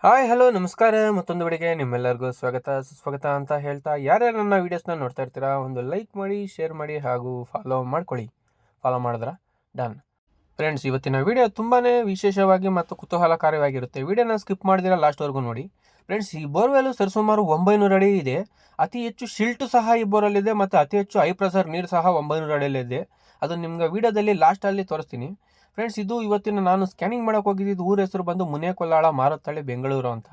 Hi hello ನಮಸ್ಕಾರ. ಮತ್ತೊಂದು ವಿಡಿಯೋಗೆ ನಿಮ್ಮೆಲ್ಲರಿಗೂ ಸುಸ್ವಾಗತ ಅಂತ ಹೇಳ್ತಾ, ಯಾರ್ಯಾರು ನನ್ನ ವೀಡಿಯೋಸ್ನ ನೋಡ್ತಾ ಇರ್ತೀರಾ ಒಂದು ಲೈಕ್ ಮಾಡಿ, ಶೇರ್ ಮಾಡಿ ಹಾಗೂ ಫಾಲೋ ಮಾಡ್ಕೊಳ್ಳಿ. ಫಾಲೋ ಮಾಡಿದ್ರೆ ಡನ್. ಫ್ರೆಂಡ್ಸ್, ಇವತ್ತಿನ ವಿಡಿಯೋ ತುಂಬಾ ವಿಶೇಷವಾಗಿ ಮತ್ತು ಕುತೂಹಲಕಾರಿಯಾಗಿರುತ್ತೆ. ವಿಡಿಯೋನ ಸ್ಕಿಪ್ ಮಾಡಿದಿರ ಲಾಸ್ಟ್ವರೆಗೂ ನೋಡಿ. ಫ್ರೆಂಡ್ಸ್, ಈ ಬೋರ್ವೆಲ್ ಸರಿಸುಮಾರು 900 ಅಡಿ ಇದೆ. ಅತಿ ಹೆಚ್ಚು ಶಿಲ್ಟು ಸಹ ಈ ಬೋರಲ್ಲಿದೆ ಮತ್ತು ಅತಿ ಹೆಚ್ಚು ಹೈ ಪ್ರೆಷರ್ ನೀರು ಸಹ 900 ಅಡಿಯಲ್ಲಿದೆ. ಅದು ನಿಮ್ಗೆ ವಿಡಿಯೋದಲ್ಲಿ ಲಾಸ್ಟಲ್ಲಿ ತೋರಿಸ್ತೀನಿ. ಫ್ರೆಂಡ್ಸ್, ಇದು ಇವತ್ತಿನ ನಾನು ಸ್ಕ್ಯಾನಿಂಗ್ ಮಾಡೋಕೆ ಹೋಗಿದ್ದು ಊರ ಹೆಸರು ಬಂದು ಮುನೇಕೊಲ್ಲಾಳ ಮಾರುತ್ತಳ್ಳಿ ಬೆಂಗಳೂರು ಅಂತ.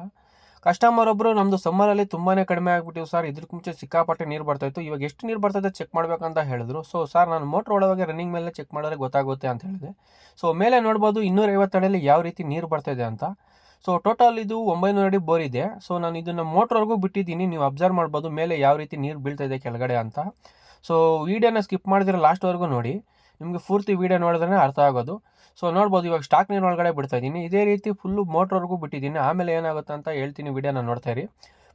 ಕಸ್ಟಮರ್ ಒಬ್ಬರು ನಮ್ಮದು ಸಮ್ಮರಲ್ಲಿ ತುಂಬಾ ಕಡಿಮೆ ಆಗಿಬಿಟ್ಟಿವು ಸರ್, ಇದಕ್ಕೆ ಮುಂಚೆ ಸಿಕ್ಕಾಪಟ್ಟೆ ನೀರು ಬರ್ತಾಯಿತ್ತು, ಇವಾಗ ಎಷ್ಟು ನೀರು ಬರ್ತದೆ ಚೆಕ್ ಮಾಡ್ಬೇಕಂತ ಹೇಳಿದ್ರು. ಸೊ ಸರ್, ನಾನು ಮೋಟ್ರ್ ಒಳಗೆ ರನ್ನಿಂಗ್ ಮೇಲೆ ಚೆಕ್ ಮಾಡಿದ್ರೆ ಗೊತ್ತಾಗುತ್ತೆ ಅಂತ ಹೇಳಿದೆ. ಸೊ ಮೇಲೆ ನೋಡ್ಬೋದು 250 ಅಡಿಯಲ್ಲಿ ಯಾವ ರೀತಿ ನೀರು ಬರ್ತಾಯಿದೆ ಅಂತ. ಸೊ ಟೋಟಲ್ ಇದು 900 ಅಡಿ ಬೋರ್ ಇದೆ. ಸೊ ನಾನು ಇದನ್ನು ಮೋಟ್ರ್ವರೆಗೂ ಬಿಟ್ಟಿದ್ದೀನಿ, ನೀವು ಅಬ್ಸರ್ವ್ ಮಾಡ್ಬೋದು ಮೇಲೆ ಯಾವ ರೀತಿ ನೀರು ಬೀಳ್ತಾ ಇದೆ ಕೆಳಗಡೆ ಅಂತ. ಸೊ ವೀಡಿಯೋನ ಸ್ಕಿಪ್ ಮಾಡಿದ್ರೆ ಲಾಸ್ಟ್ವರೆಗೂ ನೋಡಿ, ನಿಮಗೆ ಪೂರ್ತಿ ವೀಡಿಯೋ ನೋಡಿದ್ರೆ ಅರ್ಥ ಆಗೋದು. ಸೊ ನೋಡ್ಬೋದು, ಇವಾಗ ಸ್ಟಾಕ್ ನೀರು ಒಳಗಡೆ ಬಿಡ್ತಾ ಇದ್ದೀನಿ. ಇದೇ ರೀತಿ ಫುಲ್ಲು ಮೋಟ್ರ್ವರೆಗೂ ಬಿಟ್ಟಿದ್ದೀನಿ, ಆಮೇಲೆ ಏನಾಗುತ್ತೆ ಅಂತ ಹೇಳ್ತೀನಿ, ವೀಡಿಯೋನ ನೋಡ್ತಾ ಇರಿ.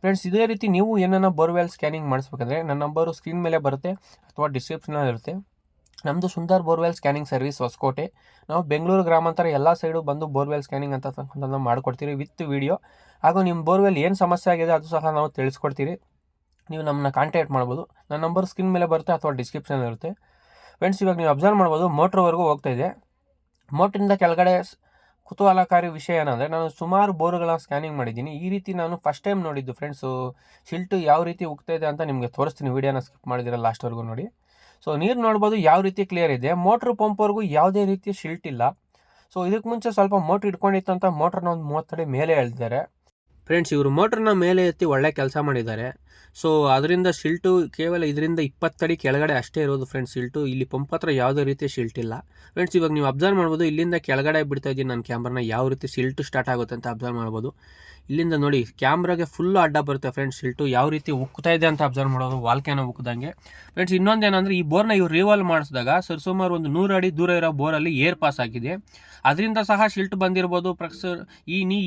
ಫ್ರೆಂಡ್ಸ್, ಇದೇ ರೀತಿ ನೀವು ಏನನ್ನ ಬೋರ್ವೆಲ್ ಸ್ಕ್ಯಾನಿಂಗ್ ಮಾಡಿಸ್ಬೇಕಂದ್ರೆ ನನ್ನ ನಂಬರು ಸ್ಕ್ರೀನ್ ಮೇಲೆ ಬರುತ್ತೆ ಅಥವಾ ಡಿಸ್ಕ್ರಿಪ್ಷನಲ್ಲಿ ಇರುತ್ತೆ. ನಮ್ಮದು Sundar borewell scanning service Hosakote. ನಾವು ಬೆಂಗಳೂರು ಗ್ರಾಮಾಂತರ ಎಲ್ಲ ಸೈಡು ಬಂದು ಬೋರ್ವೆಲ್ ಸ್ಕ್ಯಾನಿಂಗ್ ಅಂತ ಮಾಡಿಕೊಡ್ತೀವಿ ವಿತ್ ವಿಡಿಯೋ. ಹಾಗೂ ನಿಮ್ಮ ಬೋರ್ವೆಲ್ ಏನು ಸಮಸ್ಯೆ ಆಗಿದೆ ಅದು ಸಹ ನಾವು ತಿಳಿಸ್ಕೊಡ್ತೀವಿ. ನೀವು ನಮ್ಮನ್ನ ಕಾಂಟ್ಯಾಕ್ಟ್ ಮಾಡ್ಬೋದು. ನನ್ನ ನಂಬರ್ ಸ್ಕ್ರೀನ್ ಮೇಲೆ ಬರುತ್ತೆ ಅಥವಾ ಡಿಸ್ಕ್ರಿಪ್ಷನ್ ಇರುತ್ತೆ. ಫ್ರೆಂಡ್ಸ್, ಇವಾಗ ನೀವು ಅಬ್ಸರ್ವ್ ಮಾಡ್ಬೋದು ಮೋಟ್ರ್ವರೆಗೂ ಹೋಗ್ತಾ ಇದೆ. ಮೋಟ್ರಿಂದ ಕೆಳಗಡೆ ಕುತೂಹಲಕಾರಿ ವಿಷಯ ಏನಂದರೆ, ನಾನು ಸುಮಾರು ಬೋರ್ಗಳ ಸ್ಕ್ಯಾನಿಂಗ್ ಮಾಡಿದ್ದೀನಿ. ಈ ರೀತಿ ನಾನು ಫಸ್ಟ್ ಟೈಮ್ ನೋಡಿದ್ದು ಫ್ರೆಂಡ್ಸು. ಶಿಲ್ಟು ಯಾವ ರೀತಿ ಉಗ್ತಾ ಇದೆ ಅಂತ ನಿಮಗೆ ತೋರಿಸ್ತೀನಿ, ವೀಡಿಯೋನ ಸ್ಕಿಪ್ ಮಾಡಿದಿರ ಲಾಸ್ಟ್ವರೆಗೂ ನೋಡಿ. ಸೊ ನೀರು ನೋಡ್ಬೋದು ಯಾವ ರೀತಿ ಕ್ಲಿಯರ್ ಇದೆ. ಮೋಟ್ರ್ ಪಂಪ್ವರೆಗೂ ಯಾವುದೇ ರೀತಿಯ ಶಿಲ್ಟ್ ಇಲ್ಲ. ಸೊ ಇದಕ್ಕೆ ಮುಂಚೆ ಸ್ವಲ್ಪ ಮೋಟ್ರ್ ಇಟ್ಕೊಂಡಿತ್ತು ಅಂತ ಮೋಟ್ರನ್ನ ಒಂದು 30 ಅಡಿ ಮೇಲೆ ಎಳೆದಿದ್ದಾರೆ. ಫ್ರೆಂಡ್ಸ್, ಇವರು ಮೋಟ್ರನ್ನ ಮೇಲೆ ಎತ್ತಿ ಒಳ್ಳೆ ಕೆಲಸ ಮಾಡಿದ್ದಾರೆ. ಸೊ ಅದರಿಂದ ಶಿಲ್ಟು ಕೇವಲ ಇದರಿಂದ 20 ಅಡಿ ಕೆಳಗಡೆ ಅಷ್ಟೇ ಇರೋದು ಫ್ರೆಂಡ್ಸ್ ಶಿಲ್ಟು. ಇಲ್ಲಿ ಪಂಪ್ ಹತ್ರ ಯಾವುದೇ ರೀತಿಯ ಶಿಲ್ಟ್ ಇಲ್ಲ. ಫ್ರೆಂಡ್ಸ್, ಇವಾಗ ನೀವು ಅಬ್ಸರ್ವ್ ಮಾಡ್ಬೋದು, ಇಲ್ಲಿಂದ ಕೆಳಗಡೆ ಬಿಡ್ತಾ ಇದ್ದೀನಿ ನಾನು ಕ್ಯಾಮ್ರಾನ, ಯಾವ ರೀತಿ ಶಿಲ್ಟು ಸ್ಟಾರ್ಟ್ ಆಗುತ್ತೆ ಅಂತ ಅಬ್ಸರ್ವ್ ಮಾಡ್ಬೋದು. ಇಲ್ಲಿಂದ ನೋಡಿ ಕ್ಯಾಮ್ರಾಗೆ ಫುಲ್ಲು ಅಡ್ಡ ಬರುತ್ತೆ ಫ್ರೆಂಡ್ಸ್ ಶಿಲ್ಟು, ಯಾವ ರೀತಿ ಉಕ್ತಾ ಇದೆ ಅಂತ ಅಬ್ಸರ್ವ್ ಮಾಡೋದು, ವಾಲ್ಕ್ಯಾನೋ ಉಕ್ದಂಗೆ. ಫ್ರೆಂಡ್ಸ್, ಇನ್ನೊಂದೇನಂದರೆ, ಈ ಬೋರ್ನ ಇವ್ರು ರಿವಾಲ್ ಮಾಡಿಸಿದಾಗ ಸುಮಾರು ಒಂದು 100 ಅಡಿ ದೂರ ಇರೋ ಬೋರಲ್ಲಿ ಏರ್ ಪಾಸ್ ಆಗಿದೆ. ಅದರಿಂದ ಸಹ ಶಿಲ್ಟ್ ಬಂದಿರ್ಬೋದು. ಪ್ರೆಷರ್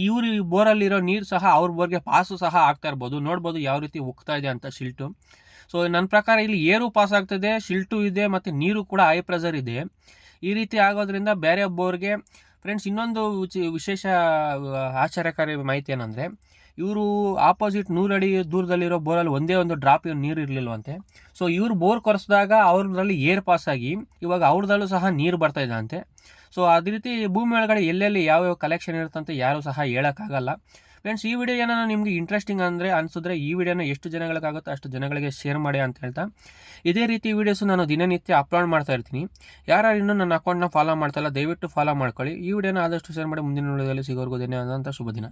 ಇವ್ರು ಈ ಬೋರಲ್ಲಿರೋ ನೀರು ಸಹ ಅವ್ರ ಬೋರ್ಗೆ ಪಾಸು ಸಹ ಆಗ್ತಾ ಇರ್ಬೋದು. ನೋಡ್ಬೋದು ಯಾವ ರೀತಿ ಉಕ್ತಾ ಇದೆ ಅಂತ ಶಿಲ್ಟು. ಸೊ ನನ್ನ ಪ್ರಕಾರ ಇಲ್ಲಿ ಏರು ಪಾಸ್ ಆಗ್ತದೆ, ಶಿಲ್ಟು ಇದೆ ಮತ್ತು ನೀರು ಕೂಡ ಹೈ ಪ್ರೆಷರ್ ಇದೆ. ಈ ರೀತಿ ಆಗೋದ್ರಿಂದ ಬೇರೆ ಬೋರ್ಗೆ ಫ್ರೆಂಡ್ಸ್, ಇನ್ನೊಂದು ವಿಶೇಷ ಆಶ್ಚರ್ಯಕಾರಿ ಮಾಹಿತಿ ಏನಂದರೆ, ಇವರು ಆಪೋಸಿಟ್ 100 ಅಡಿ ದೂರದಲ್ಲಿರೋ ಬೋರಲ್ಲಿ ಒಂದೇ ಒಂದು ಡ್ರಾಪ್ ನೀರು ಇರಲಿಲ್ವಂತೆ. ಸೊ ಇವ್ರು ಬೋರ್ ಕೊರೆಸಿದಾಗ ಅವ್ರದ್ರಲ್ಲಿ ಏರ್ ಪಾಸ್ ಆಗಿ ಇವಾಗ ಅವ್ರದಲ್ಲೂ ಸಹ ನೀರು ಬರ್ತಾ ಇದೆ ಅಂತೆ. ಸೊ ಅದೇ ರೀತಿ ಭೂಮಿ ಒಳಗಡೆ ಎಲ್ಲೆಲ್ಲಿ ಯಾವ್ಯಾವ ಕಲೆಕ್ಷನ್ ಇರುತ್ತಂತ ಯಾರೂ ಸಹ ಹೇಳೋಕ್ಕಾಗಲ್ಲ. ಫ್ರೆಂಡ್ಸ್, ಈ ವಿಡಿಯೋ ಏನೋ ನಿಮಗೆ ಇಂಟ್ರೆಸ್ಟಿಂಗ್ ಅನಿಸಿದ್ರೆ ಈ ವಿಡಿಯೋನ ಎಷ್ಟು ಜನಗಳಿಗಾಗುತ್ತೋ ಅಷ್ಟು ಜನಗಳಿಗೆ ಶೇರ್ ಮಾಡಿ ಅಂತ ಹೇಳ್ತಾ, ಇದೇ ರೀತಿ ವೀಡಿಯೋಸು ನಾನು ದಿನನಿತ್ಯ ಅಪ್ಲೋಡ್ ಮಾಡ್ತಾ ಇರ್ತೀನಿ. ಯಾರು ಇನ್ನೂ ನನ್ನ ಅಕೌಂಟ್ನ ಫಾಲೋ ಮಾಡ್ತಾಯಿಲ್ಲ ದಯವಿಟ್ಟು ಫಾಲೋ ಮಾಡ್ಕೊಳ್ಳಿ. ಈ ವಿಡಿಯೋನ ಆದಷ್ಟು ಶೇರ್ ಮಾಡಿ. ಮುಂದಿನ ವಿಡಿಯೋದಲ್ಲಿ ಸಿಗೋರ್ಗೂ ಧನ್ಯವಾದ ಅಂತ. ಶುಭ ದಿನ.